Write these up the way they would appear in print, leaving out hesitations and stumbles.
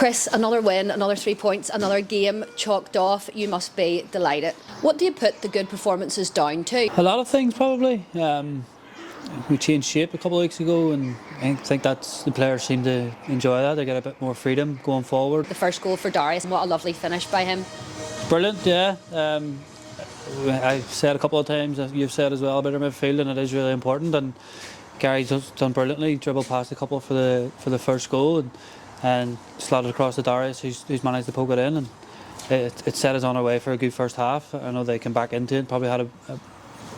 Chris, another win, another 3 points, another game chalked off. You must be delighted. What do you put the good performances down to? A lot of things probably. We changed shape a couple of weeks ago, and I think that's the players seem to enjoy that. They get a bit more freedom going forward. The first goal for Darius, what a lovely finish by him. Brilliant, yeah. I've said a couple of times, as you've said as well, about our midfield, and it is really important. And Gary's done brilliantly, dribbled past a couple for the first goal, and slotted across to Darius, who's managed to poke it in, and it set us on our way for a good first half. I know they came back into it, probably had a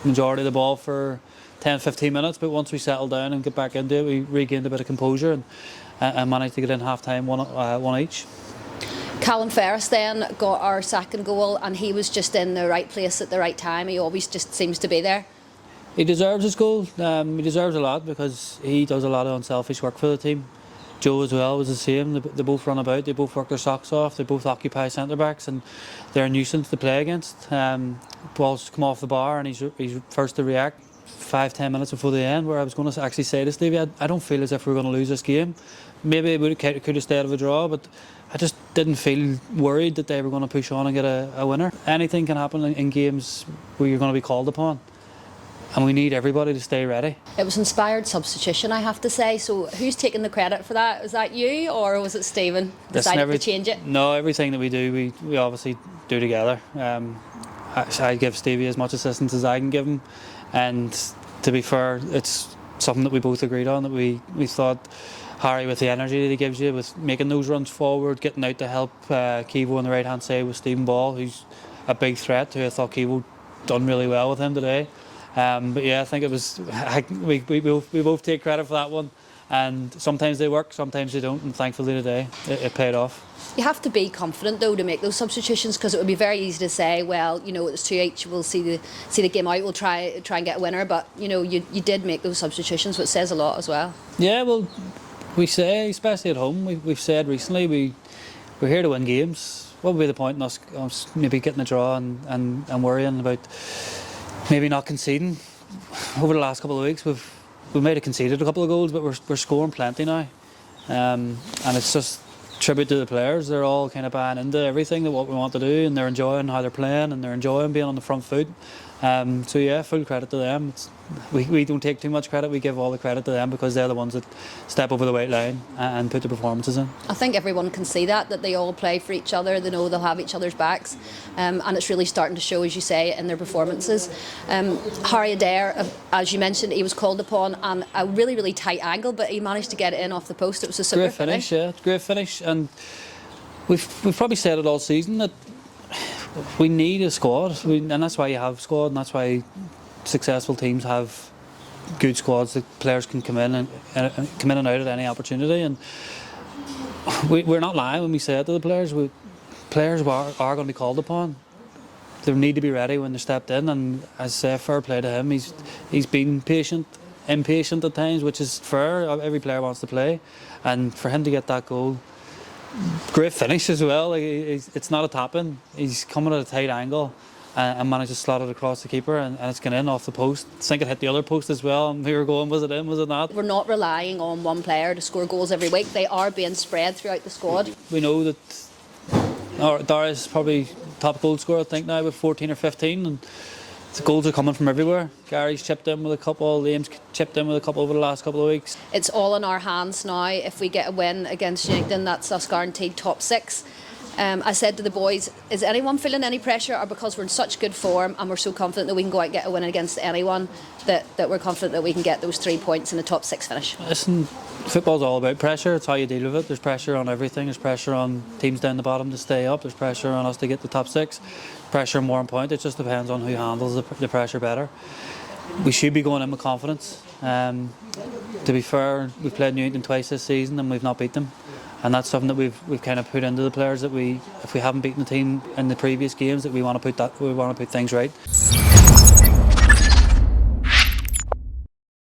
majority of the ball for 10-15 minutes, but once we settled down and get back into it, we regained a bit of composure and managed to get in half-time one each. Callum Ferris then got our second goal, and he was just in the right place at the right time. He always just seems to be there. He deserves his goal. He deserves a lot because he does a lot of unselfish work for the team. Joe as well was the same. They both run about, they both work their socks off, they both occupy centre-backs, and they're a nuisance to play against. Balls come off the bar and he's first to react 5-10 minutes before the end, where I was going to actually say to Stevie, I don't feel as if we're going to lose this game. Maybe it could have stayed of a draw, but I just didn't feel worried that they were going to push on and get a winner. Anything can happen in games where you're going to be called upon, and we need everybody to stay ready. It was inspired substitution, I have to say. So who's taking the credit for that? Was that you, or was it Stephen decided to change it? No, everything that we do, we obviously do together. I give Stevie as much assistance as I can give him, and to be fair, it's something that we both agreed on, that we thought Harry, with the energy that he gives you, with making those runs forward, getting out to help Kevo on the right hand side with Stephen Ball, who's a big threat, who I thought Kevo done really well with him today. But yeah, I think it was we both take credit for that one, and sometimes they work, sometimes they don't, and thankfully today it paid off. You have to be confident though to make those substitutions, because it would be very easy to say, well, you know, it's 2 each, we'll see the game out, we'll try and get a winner, but you know, you did make those substitutions, which says a lot as well. Yeah, well, we say, especially at home, we've said recently we're here to win games. What would be the point in us maybe getting a draw and worrying about maybe not conceding? Over the last couple of weeks we might have conceded a couple of goals, but we're scoring plenty now, and it's just tribute to the players. They're all kind of buying into everything that what we want to do, and they're enjoying how they're playing, and they're enjoying being on the front foot. So yeah, full credit to them. We don't take too much credit, we give all the credit to them, because they're the ones that step over the white line and put the performances in. I think everyone can see that they all play for each other, they know they'll have each other's backs, and it's really starting to show, as you say, in their performances. Harry Adair, as you mentioned, he was called upon on a really, really tight angle, but he managed to get it in off the post. It was a super finish. Yeah, great finish, and we've probably said it all season that we need a squad, and that's why you have squad, and that's why successful teams have good squads that players can come in and out at any opportunity. And we're not lying when we say it to the players. Players are going to be called upon. They need to be ready when they're stepped in, and as I say, fair play to him. He's been impatient at times, which is fair. Every player wants to play, and for him to get that goal, great finish as well. It's not a tap-in. He's coming at a tight angle and managed to slot it across the keeper, and it's gone in off the post. I think it hit the other post as well, and we were going, was it in, was it not? We're not relying on one player to score goals every week. They are being spread throughout the squad. We know that Darius is probably top goal scorer, I think, now with 14 or 15, and the goals are coming from everywhere. Gary's chipped in with a couple, Liam's chipped in with a couple over the last couple of weeks. It's all in our hands now. If we get a win against Yankton, that's us guaranteed top 6. I said to the boys, is anyone feeling any pressure, or because we're in such good form and we're so confident that we can go out and get a win against anyone, that we're confident that we can get those 3 points in the top 6 finish? Listen, football's all about pressure. It's how you deal with it. There's pressure on everything. There's pressure on teams down the bottom to stay up. There's pressure on us to get the top 6. Pressure on Warrenpoint. It just depends on who handles the pressure better. We should be going in with confidence. To be fair, we've played Newington twice this season and we've not beat them, and that's something that we've kind of put into the players, that if we haven't beaten the team in the previous games, that we want to put things right.